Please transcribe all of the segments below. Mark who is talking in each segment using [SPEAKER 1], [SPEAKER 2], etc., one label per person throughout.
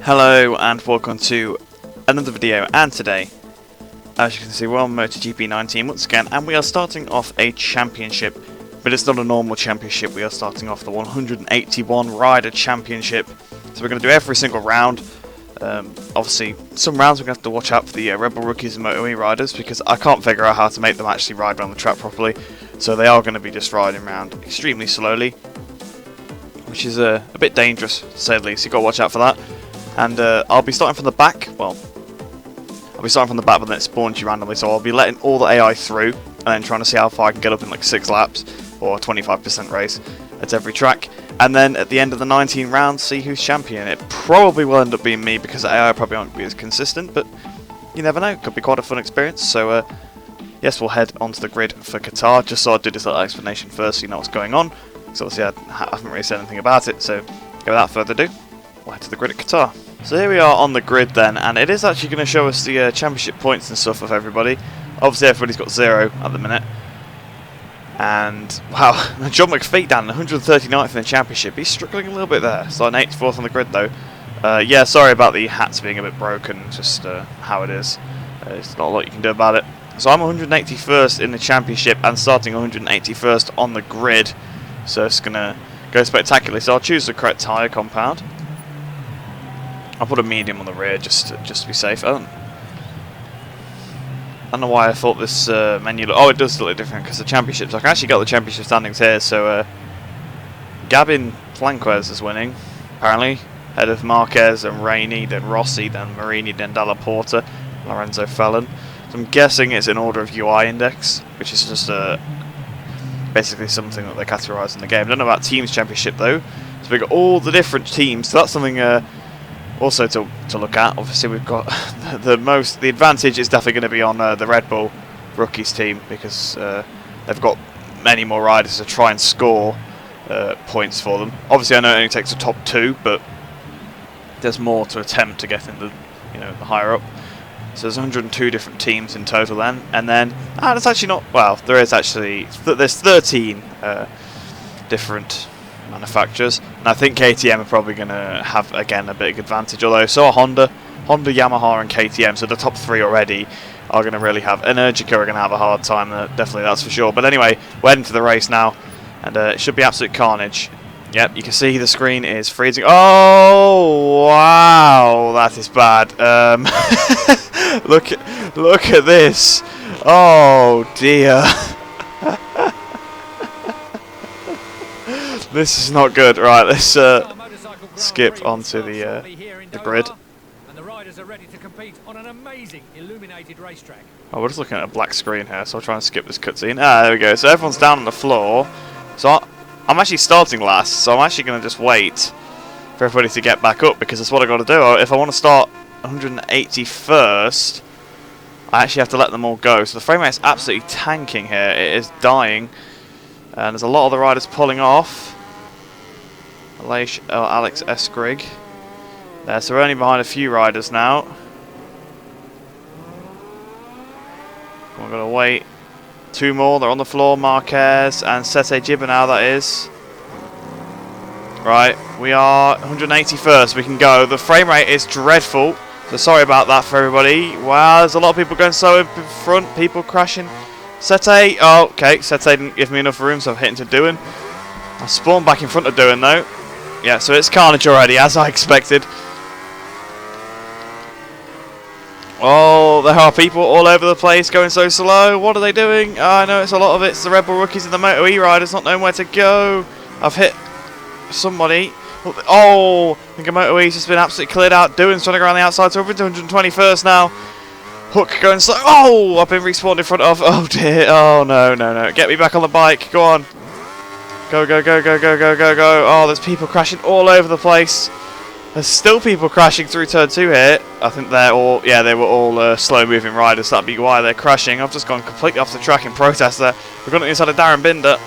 [SPEAKER 1] Hello and welcome to another video, and today, as you can see, we're on Motogp 19 once again, and we are starting off a championship, but it's not a normal championship. We are starting off the 181 Rider Championship, so we're going to do every single round. Obviously, some rounds we're going to have to watch out for the Red Bull rookies and Motogp riders, because I can't figure out how to make them actually ride around the track properly, so they are going to be just riding around extremely slowly, which is a bit dangerous, to say the least. You've got to watch out for that. And I'll be starting from the back. Well, I'll be starting from the back, but then it spawns you randomly. So I'll be letting all the AI through, and then trying to see how far I can get up in like 6 laps, or 25% race at every track. And then at the end of the 19 rounds, see who's champion. It probably will end up being me, because the AI probably won't be as consistent, but you never know. It could be quite a fun experience. So yes, we'll head onto the grid for Qatar. Just so I do this little explanation first, so you know what's going on. So obviously I haven't really said anything about it. So without further ado, we'll head to the grid at Qatar. So here we are on the grid then, and it is actually going to show us the championship points and stuff of everybody. Obviously everybody's got 0 at the minute. And, wow, John McPhee down 139th in the championship. He's struggling a little bit there. Starting 84th on the grid though. Yeah, sorry about the hats being a bit broken, just how it is. There's not a lot you can do about it. So I'm 181st in the championship and starting 181st on the grid. So it's going to go spectacularly. So I'll choose the correct tyre compound. I'll put a medium on the rear just to be safe. I don't know why I thought this menu oh, it does look different because the championships. I can actually get the championship standings here. So Gabin Planquez is winning, apparently, ahead of Marquez and Rainey, then Rossi, then Marini, then Dalla Porta, Lorenzo Fallon. So I'm guessing it's in order of UI index, which is just basically something that they categorise in the game. I don't know about teams championship though. So we've got all the different teams. So that's something also to look at. Obviously we've got the advantage is definitely going to be on the Red Bull rookies team, because they've got many more riders to try and score points for them. Obviously I know it only takes the top 2, but there's more to attempt to get in the the higher up. So there's 102 different teams in total then, and then it's actually not, well, there's 13 different manufacturers, and I think KTM are probably going to have again a big advantage, although so are Honda, Yamaha and KTM, so the top 3 already are going to really have, Energica are going to have a hard time, definitely, that's for sure. But anyway, we're heading to the race now, and it should be absolute carnage. Yep, you can see the screen is freezing. Oh wow, that is bad. look at this. Oh dear. This is not good. Right, let's skip onto the grid. Oh, we're just looking at a black screen here, so I'll try and skip this cutscene. There we go. So everyone's down on the floor. So I'm actually starting last, so I'm actually going to just wait for everybody to get back up, because that's what I've got to do. If I want to start 181st, I actually have to let them all go. So the frame rate is absolutely tanking here. It is dying. And there's a lot of the riders pulling off. Alex Eskrigg. There, so we're only behind a few riders now. We're going to wait. 2 more, they're on the floor, Marquez and Sete Gibernau, that is. Right, we are 181st, we can go. The frame rate is dreadful, so sorry about that for everybody. Wow, there's a lot of people going so in front, people crashing. Sete, oh, okay, Sete didn't give me enough room, so I've hit into Doing. I spawned back in front of Doing though. Yeah, so it's carnage already, as I expected. Oh, there are people all over the place going so slow. What are they doing? Oh, I know it's a lot of it's the Red Bull rookies and the Moto E riders not knowing where to go. I've hit somebody. Oh, I think a Moto E's just been absolutely cleared out. Doing's trying to go around the outside, so we're into 121st now. Hook going slow. Oh, I've been respawned in front of. Oh dear. Oh no. Get me back on the bike. Go on. Go. Oh, there's people crashing all over the place. There's still people crashing through turn 2 here. I think they're all, yeah, they were all slow-moving riders. That'd be why they're crashing. I've just gone completely off the track in protest there. We've got it inside of Darren Binder.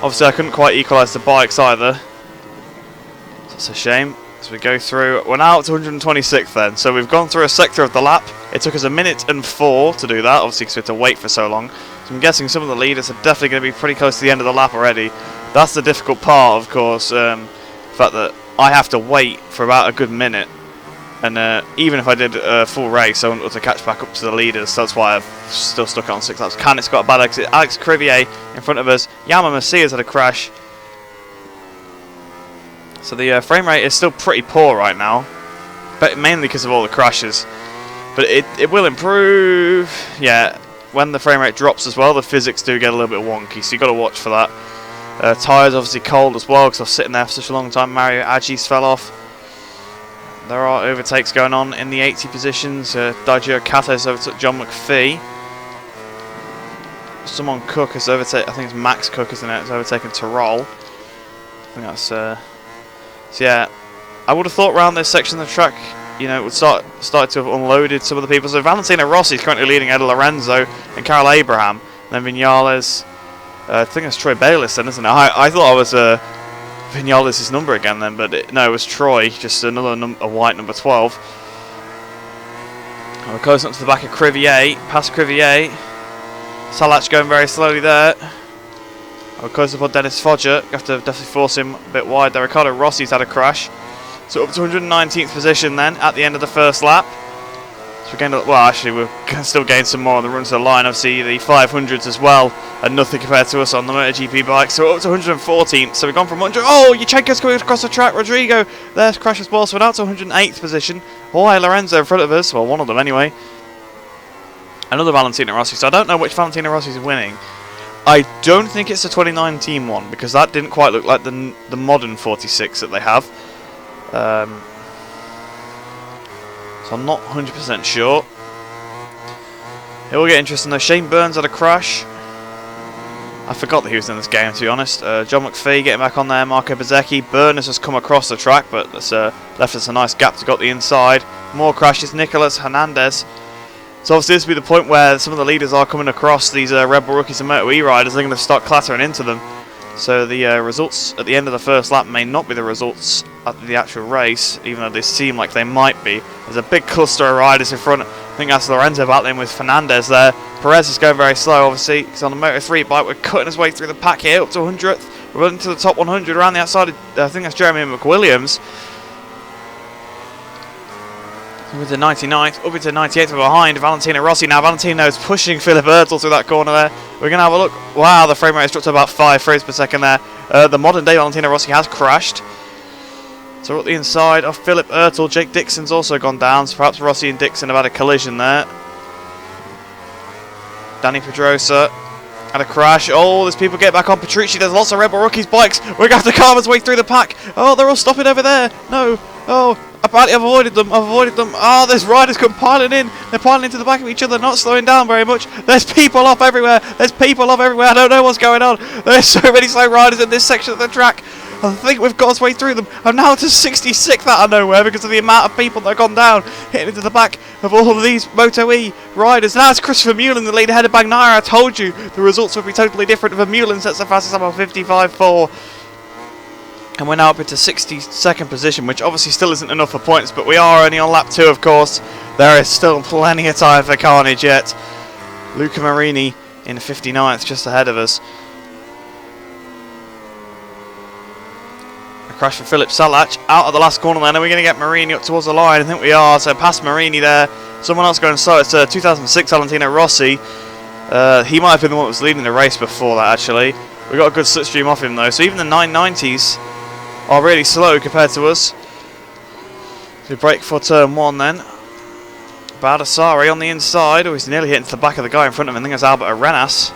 [SPEAKER 1] Obviously, I couldn't quite equalise the bikes either. That's a shame. So we go through. We're now up to 126th then. So we've gone through a sector of the lap. It took us 1 minute and 4 to do that, obviously because we had to wait for so long. So I'm guessing some of the leaders are definitely going to be pretty close to the end of the lap already. That's the difficult part, of course. The fact that I have to wait for about a good minute. And even if I did a full race, I wouldn't be able to catch back up to the leaders. So that's why I've still stuck on 6 laps. Canet's got a bad exit. Alex Crivier in front of us. Yama Messias had a crash. So the frame rate is still pretty poor right now, but mainly because of all the crashes. But it will improve. Yeah, when the frame rate drops as well, the physics do get a little bit wonky, so you've got to watch for that. Tyres obviously cold as well because I was sitting there for such a long time. Mario Agis fell off. There are overtakes going on in the 80 positions. Daijiro Kato has overtook John McPhee. Someone Cook has overtaken, I think it's Max Cook, isn't it? Has overtaken Tyrrell. I think that's... So yeah, I would have thought around this section of the track, you know, it would start to have unloaded some of the people. So Valentino Rossi is currently leading Ed Lorenzo and Carol Abraham. And then Vinales, I think it's Troy Bayliss then, isn't it? I thought I was... Vinales' number again then, but no, it was Troy, just another a white number 12. We're close up to the back of Crivier, past Crivier. Salach going very slowly there. We're close up on Dennis Fodger, you have to definitely force him a bit wide there. Ricardo Rossi's had a crash. So up to 119th position then, at the end of the first lap. So we're gained, well actually we've still gained some more on the run to the line. Obviously the 500s as well, and nothing compared to us on the MotoGP bike. So we're up to 114th, so we've gone from 100, oh, Yachenko's coming across the track, Rodrigo, there's crash as well, so we're now to 108th position. Jorge Lorenzo in front of us, well one of them anyway. Another Valentino Rossi, so I don't know which Valentino Rossi is winning. I don't think it's the 2019 one, because that didn't quite look like the modern 46 that they have. So I'm not 100% sure. It will get interesting though. Shane Burns had a crash. I forgot that he was in this game, to be honest. John McPhee getting back on there. Marco Bezzecchi. Burn has just come across the track, but that's left us a nice gap to go up the inside. More crashes. Nicolas Hernandez. So obviously this will be the point where some of the leaders are coming across these Red Bull rookies and Moto E riders. They're going to start clattering into them. So the results at the end of the first lap may not be the results at the actual race, even though they seem like they might be. There's a big cluster of riders in front. I think that's Lorenzo battling with Fernandez there. Perez is going very slow, obviously. He's on the Moto3 bike. We're cutting his way through the pack here, up to 100th. We're running to the top 100 around the outside of, I think that's Jeremy McWilliams. Up into 99th, up into 98th, we're behind Valentino Rossi now. Valentino's pushing Philip Ertl through that corner there. We're going to have a look. Wow, the frame rate has dropped to about 5 frames per second there. The modern day Valentino Rossi has crashed. So we're at the inside of Philip Ertl. Jake Dixon's also gone down, so perhaps Rossi and Dixon have had a collision there. Danny Pedrosa had a crash. Oh, there's people getting back on Petrucci. There's lots of Red Bull rookies bikes. We're going to have to carve our way through the pack. Oh, they're all stopping over there. No. Oh, apparently I've avoided them. Oh, there's riders come piling in. They're piling into the back of each other, not slowing down very much. There's people off everywhere. I don't know what's going on. There's so many slow riders in this section of the track. I think we've got our way through them. I'm now to 66th out of nowhere because of the amount of people that have gone down, hitting into the back of all of these Moto E riders. Now it's Christopher Mullen, the lead ahead of Bagnaia. I told you the results would be totally different if Mullen sets the fastest lap on 55.4. And we're now up into 62nd position, which obviously still isn't enough for points, but we are only on lap 2, of course. There is still plenty of time for carnage yet. Luca Marini in 59th, just ahead of us. A crash for Philip Salach out of the last corner then. Are we going to get Marini up towards the line? I think we are. So past Marini there. Someone else going slow. It's 2006 Valentino Rossi. He might have been the one that was leading the race before that, actually. We got a good slipstream off him though. So even the 990s are really slow compared to us. So we brake for turn 1 then. Baldassari on the inside. Oh, he's nearly hitting the back of the guy in front of him. I think it's Albert Arenas.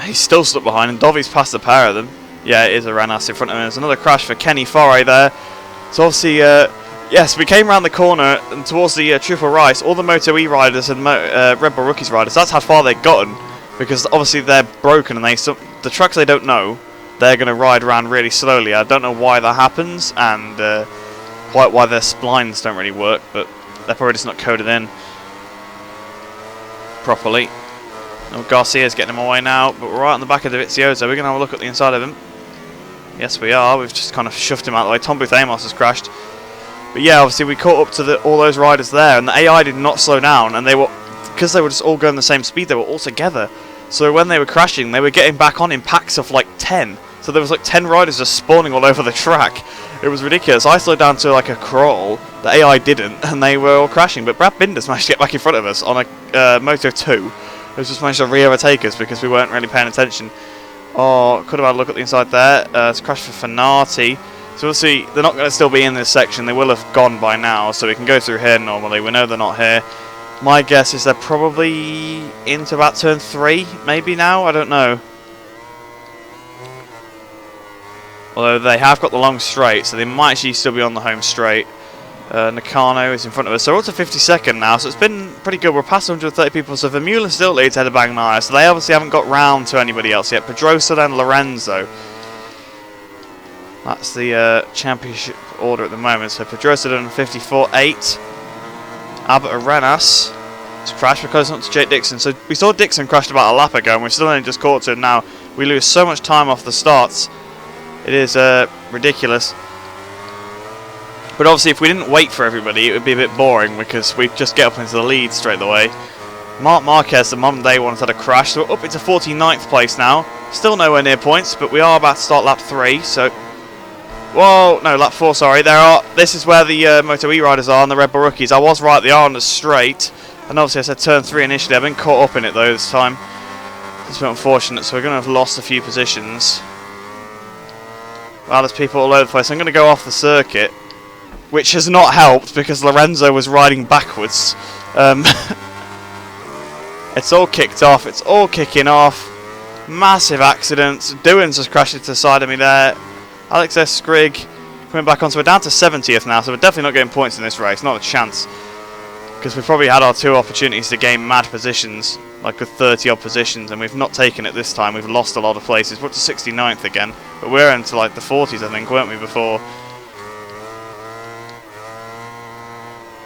[SPEAKER 1] He's still stuck behind, and Dovi's passed the pair of them. Yeah, it is Arenas in front of him. There's another crash for Kenny Foray there. So obviously, yes, we came around the corner and towards the triple right. All the Moto E riders and Red Bull Rookies riders, that's how far they've gotten. Because obviously they're broken, and the tracks they don't know, they're going to ride around really slowly. I don't know why that happens, and quite why their splines don't really work, but they're probably just not coded in properly. Oh, Garcia's getting him away now, but we're right on the back of Dovizioso. We're going to have a look at the inside of him. Yes, we are. We've just kind of shoved him out of the way. Tom Booth Amos has crashed. But yeah, obviously we caught up to all those riders there, and the AI did not slow down, and they were, because they were just all going the same speed, they were all together. So when they were crashing, they were getting back on in packs of like 10. So there was like 10 riders just spawning all over the track. It was ridiculous. I slowed down to like a crawl. The AI didn't, and they were all crashing. But Brad Binder's managed to get back in front of us on a Moto 2. It was just managed to re-overtake us because we weren't really paying attention. Oh, could have had a look at the inside there. It's a crash for Fanati. So we'll see. They're not going to still be in this section. They will have gone by now, so we can go through here normally. We know they're not here. My guess is they're probably into about turn 3, maybe now. I don't know. Although they have got the long straight, so they might actually still be on the home straight. Nakano is in front of us. So we're up to 52nd now, so it's been pretty good. We're past 130 people, so Vermeulen still leads ahead of Bagnaia. So they obviously haven't got round to anybody else yet. Pedrosa and Lorenzo. That's the championship order at the moment. So Pedrosa done 54.8. Albert Arenas has crashed because not to Jake Dixon. So we saw Dixon crashed about a lap ago, and we've still only just caught to him now. We lose so much time off the starts. It is ridiculous. But obviously, if we didn't wait for everybody, it would be a bit boring because we'd just get up into the lead straight away. Mark Marquez, the modern day one, has had a crash. So we're up into 49th place now. Still nowhere near points, but we are about to start lap 3. So, whoa, no, lap 4. Sorry. This is where the Moto E riders are and the Red Bull rookies. I was right; they are on the straight. And obviously, I said turn 3 initially. I've been caught up in it though this time. It's a bit unfortunate. So we're going to have lost a few positions. Wow, there's people all over the place. I'm going to go off the circuit, which has not helped because Lorenzo was riding backwards. It's all kicked off. It's all kicking off. Massive accidents. Doohan's just crashed into the side of me there. Alex S. Skrig coming back on. So we're down to 70th now, so we're definitely not getting points in this race. Not a chance. Because we've probably had our 2 opportunities to gain mad positions, like with 30 odd positions, and we've not taken it this time. We've lost a lot of places. We're up to 69th again, but we're into like the 40s, I think, weren't we, before?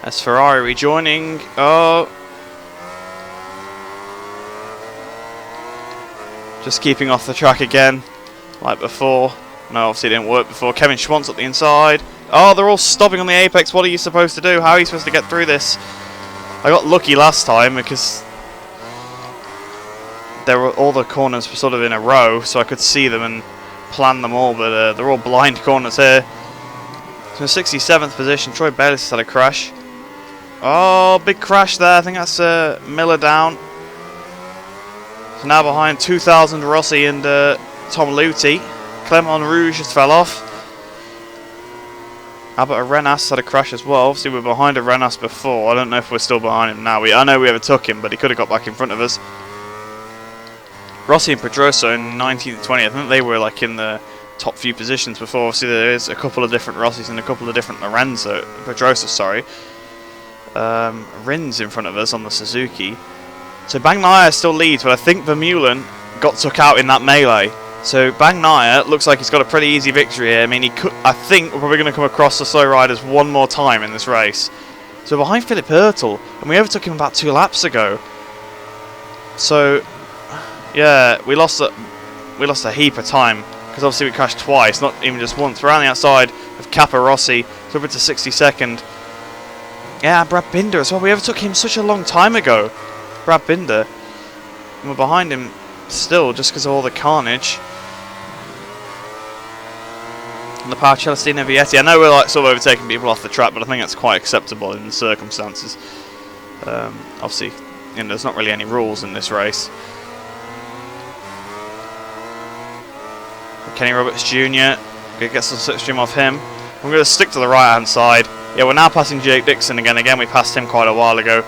[SPEAKER 1] As Ferrari rejoining. Oh. Just keeping off the track again, like before. No, obviously it didn't work before. Kevin Schwantz at the inside. Oh, they're all stopping on the apex. What are you supposed to do? How are you supposed to get through this? I got lucky last time because all the corners were sort of in a row, so I could see them and plan them all, but they're all blind corners here. So in 67th position, Troy Bayliss has had a crash. Oh, big crash there. I think that's Miller down. So now behind 2000 Rossi and Tom Luthi. Clement Rouge just fell off. Albert Arenas had a crash as well. Obviously we're behind Arenas before. I don't know if we're still behind him now. I know we overtook him, but he could have got back in front of us. Rossi and Pedrosa in 19th and 20th. I think they were like in the top few positions before. Obviously there is a couple of different Rossis and a couple of different Pedrosa, sorry. Rins in front of us on the Suzuki. So Bagnaia still leads, but I think Vermeulen got took out in that melee. So Bagnaia looks like he's got a pretty easy victory here. I mean, I think we're probably going to come across the slow riders one more time in this race. So we're behind Philip Hurtle, and we overtook him about 2 laps ago. So yeah, we lost a heap of time because obviously we crashed twice, not even just once. We're on the outside of Kappa Rossi, so we're up to 62nd. Yeah, Brad Binder as well. We overtook him such a long time ago. Brad Binder. And we're behind him still just because of all the carnage. And the Power Celestina Vietti. I know we're like sort of overtaking people off the track, but I think that's quite acceptable in the circumstances. Obviously, you know, there's not really any rules in this race. Kenny Roberts Jr. Get some slipstream off him. I'm going to stick to the right hand side. Yeah, we're now passing Jake Dixon again. Again, we passed him quite a while ago.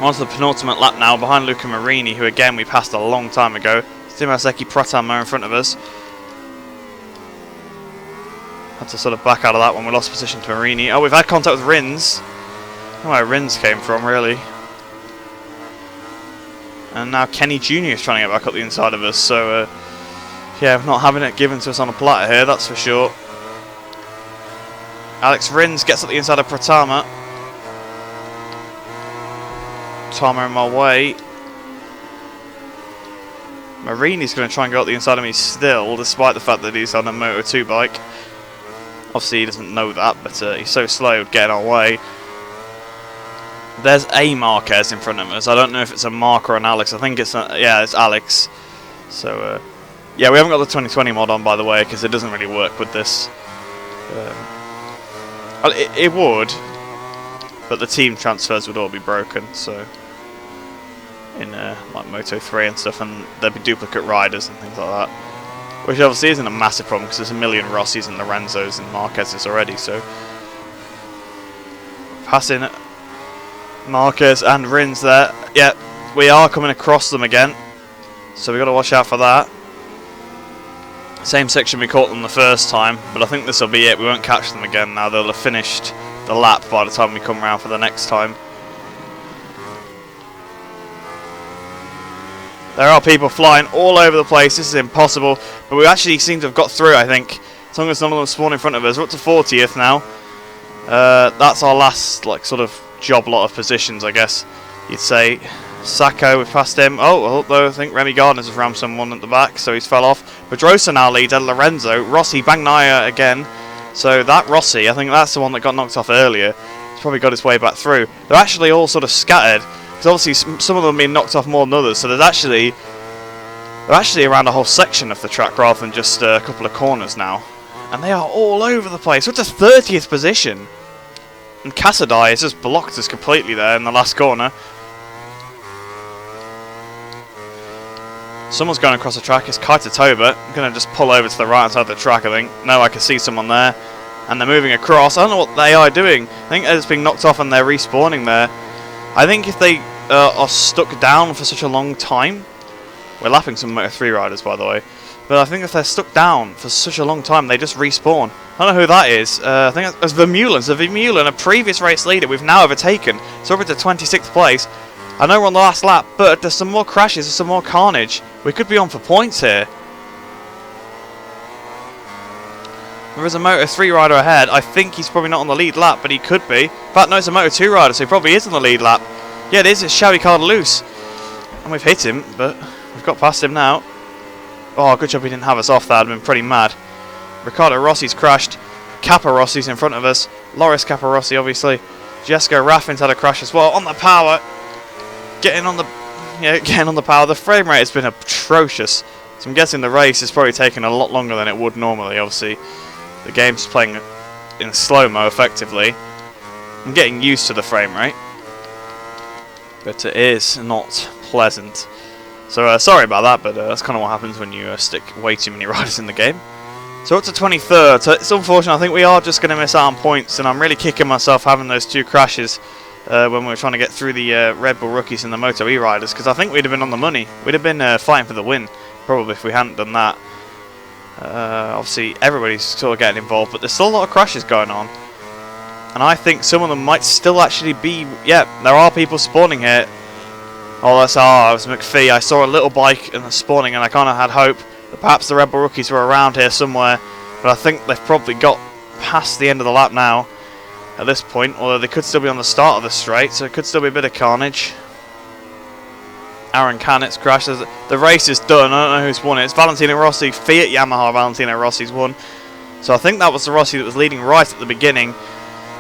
[SPEAKER 1] On to the penultimate lap now, behind Luca Marini, who again we passed a long time ago. Stimaseki Pratama in front of us. Had to sort of back out of that one. We lost position to Marini. Oh, we've had contact with Rins. I don't know where Rins came from, really. And now Kenny Jr. is trying to get back up the inside of us. So, yeah, we're not having it given to us on a platter here, that's for sure. Alex Rins gets up the inside of Pratama. Tama in my way. Marini's going to try and go up the inside of me still, despite the fact that he's on a Moto 2 bike. Obviously he doesn't know that, but he's so slow at getting our way. There's a Marquez in front of us. I don't know if it's a Mark or an Alex. I think it's yeah, it's Alex. So yeah, we haven't got the 2020 mod on, by the way, because it doesn't really work with this. It would, but the team transfers would all be broken. So in like Moto 3 and stuff, and there'd be duplicate riders and things like that, which obviously isn't a massive problem because there's a million Rossis and Lorenzos and Marquezes already. So passing Marquez and Rins there. Yeah, we are coming across them again, so we've got to watch out for that. Same section we caught them the first time, but I think this will be it. We won't catch them again now. They'll have finished the lap by the time we come around for the next time. There are people flying all over the place. This is impossible, but we actually seem to have got through, I think, as long as none of them spawn in front of us. We're up to 40th now. That's our last, like, sort of job lot of positions, I guess you'd say. Sacco, we've passed him. Oh, although I think Remy Gardner's has rammed someone at the back, so he's fell off. Pedrosa now leads, Lorenzo. Rossi, Bagnaia again. So that Rossi, I think that's the one that got knocked off earlier. He's probably got his way back through. They're actually all sort of scattered, because obviously some of them have been knocked off more than others, so they're actually around a whole section of the track rather than just a couple of corners now. And they are all over the place. We're at the 30th position. And Casadai has just blocked us completely there in the last corner. Someone's going across the track. It's Kaita Toba. I'm going to just pull over to the right hand side of the track, I think. No, I can see someone there. And they're moving across. I don't know what they are doing. I think it's being knocked off and they're respawning there. I think if they are stuck down for such a long time... We're lapping some Moto 3 riders, by the way. But I think if they're stuck down for such a long time, they just respawn. I don't know who that is. I think it's Vermeulen. So Vermeulen, a previous race leader, we've now overtaken. So we're to 26th place. I know we're on the last lap, but there's some more crashes, there's some more carnage. We could be on for points here. There is a Moto 3 rider ahead. I think he's probably not on the lead lap, but he could be. In fact, no, it's a Moto 2 rider, so he probably is on the lead lap. Yeah, it is. It's Xavi Cardelus. And we've hit him, but we've got past him now. Oh, good job he didn't have us off. That would have been pretty mad. Ricardo Rossi's crashed. Kappa Rossi's in front of us. Loris Kappa Rossi, obviously. Jessica Raffin's had a crash as well. On the power. Getting on the power. The frame rate has been atrocious. So I'm guessing the race has probably taken a lot longer than it would normally. Obviously, the game's playing in slow-mo effectively. I'm getting used to the frame rate, but it is not pleasant. So sorry about that, but that's kind of what happens when you stick way too many riders in the game. So up to 23rd. So it's unfortunate. I think we are just going to miss out on points, and I'm really kicking myself having those two crashes when we were trying to get through the Red Bull rookies and the Moto E riders, because I think we'd have been on the money. We'd have been fighting for the win, probably, if we hadn't done that. Obviously, everybody's sort of getting involved, but there's still a lot of crashes going on. And I think some of them might still actually be... Yeah, there are people spawning here. Oh, that's... Oh, it was McPhee. I saw a little bike and spawning, and I kind of had hope that perhaps the Red Bull rookies were around here somewhere. But I think they've probably got past the end of the lap now at this point, although they could still be on the start of the straight, so it could still be a bit of carnage. Aaron Cannett's crashed. The race is done. I don't know who's won it. It's Valentino Rossi. Fiat Yamaha Valentino Rossi's won. So I think that was the Rossi that was leading right at the beginning.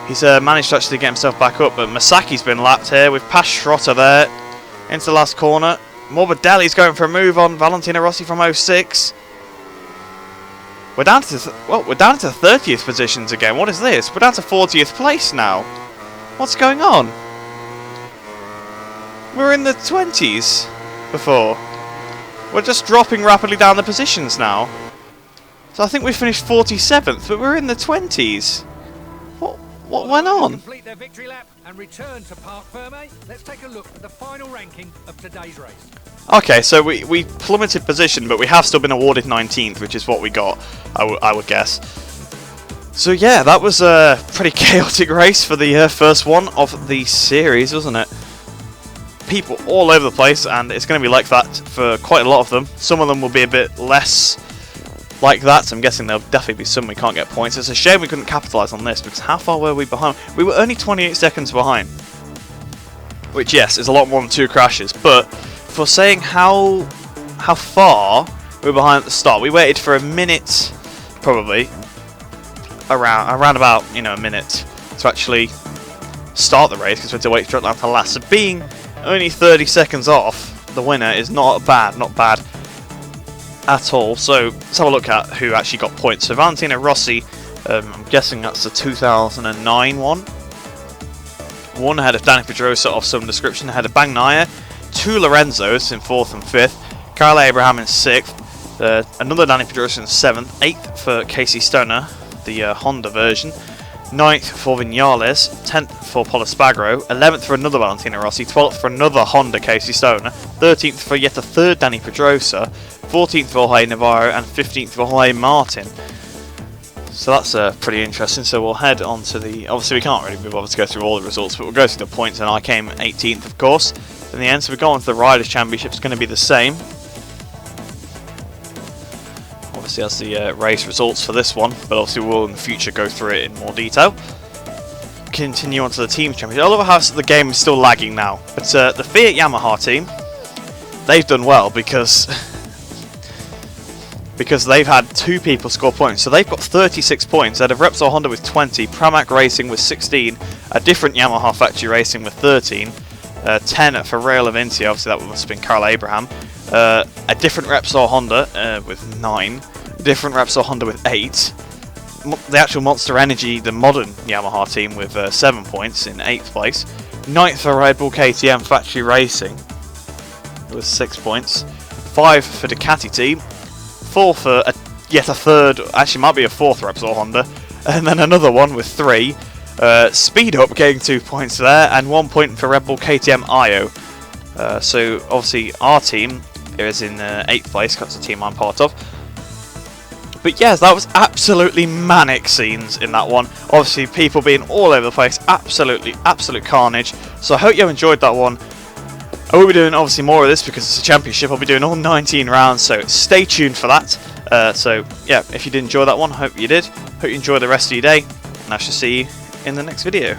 [SPEAKER 1] He's managed to actually get himself back up, but Masaki's been lapped here. We've passed Schrotter there into the last corner. Morbidelli's going for a move on Valentino Rossi from 06. We're down to we're down to 30th positions again. What is this? We're down to 40th place now. What's going on? We were in the 20s before. We're just dropping rapidly down the positions now. So I think we finished 47th, but we're in the 20s. What went on?
[SPEAKER 2] Complete their victory lap and return to Parc Ferme. Let's take a look at the final ranking of today's race.
[SPEAKER 1] Okay, so we plummeted position, but we have still been awarded 19th, which is what we got, I would guess. So yeah, that was a pretty chaotic race for the first one of the series, wasn't it? People all over the place, and it's going to be like that for quite a lot of them. Some of them will be a bit less like that, so I'm guessing there'll definitely be some we can't get points. It's a shame we couldn't capitalise on this, because how far were we behind? We were only 28 seconds behind, which, yes, is a lot more than 2 crashes, but for saying how far we were behind at the start, we waited for a minute, probably, around about, you know, a minute, to actually start the race because we had to wait for it to last. So being only 30 seconds off the winner is not bad at all. So let's have a look at who actually got points. So Valentino Rossi, I'm guessing that's the 2009 one. One ahead of Danny Pedrosa of some description, ahead of Bagnaia. Two Lorenzos in 4th and 5th. Carl Abraham in 6th. Another Danny Pedrosa in 7th. 8th for Casey Stoner, the Honda version. 9th for Vinales, 10th for Polispagro, 11th for another Valentino Rossi, 12th for another Honda Casey Stoner, 13th for yet a third Danny Pedrosa, 14th for Jorge Navarro, and 15th for Jorge Martin. So that's pretty interesting. So we'll head on to the... Obviously we can't really be bothered to go through all the results, but we'll go through the points, and I came 18th of course in the end. So we go on to the Riders' Championship. It's going to be the same. Obviously that's the race results for this one, but obviously we'll in the future go through it in more detail. Continue on to the Team Championship. I love how the game is still lagging now, but the Fiat Yamaha team, they've done well because they've had 2 people score points. So they've got 36 points out of Repsol Honda with 20, Pramac Racing with 16, a different Yamaha factory racing with 13, 10 for Rail Avinti, obviously that must have been Carl Abraham, a different Repsol Honda with 9, a different Repsol Honda with 8, the actual Monster Energy, the modern Yamaha team with 7 points in 8th place, 9th for Red Bull KTM factory racing with 6 points, 5 for Ducati team, 4 for yet a third, actually might be a 4th Repsol Honda, and then another one with 3. Speed Up getting 2 points there, and 1 point for Red Bull KTM IO. So obviously our team is in 8th place, that's the team I'm part of. But yes, that was absolutely manic scenes in that one. Obviously people being all over the place, absolute carnage. So I hope you enjoyed that one. I will be doing obviously more of this because it's a championship. I'll be doing all 19 rounds, so stay tuned for that. So yeah, if you did enjoy that one, hope you did. Hope you enjoy the rest of your day, and I shall see you in the next video.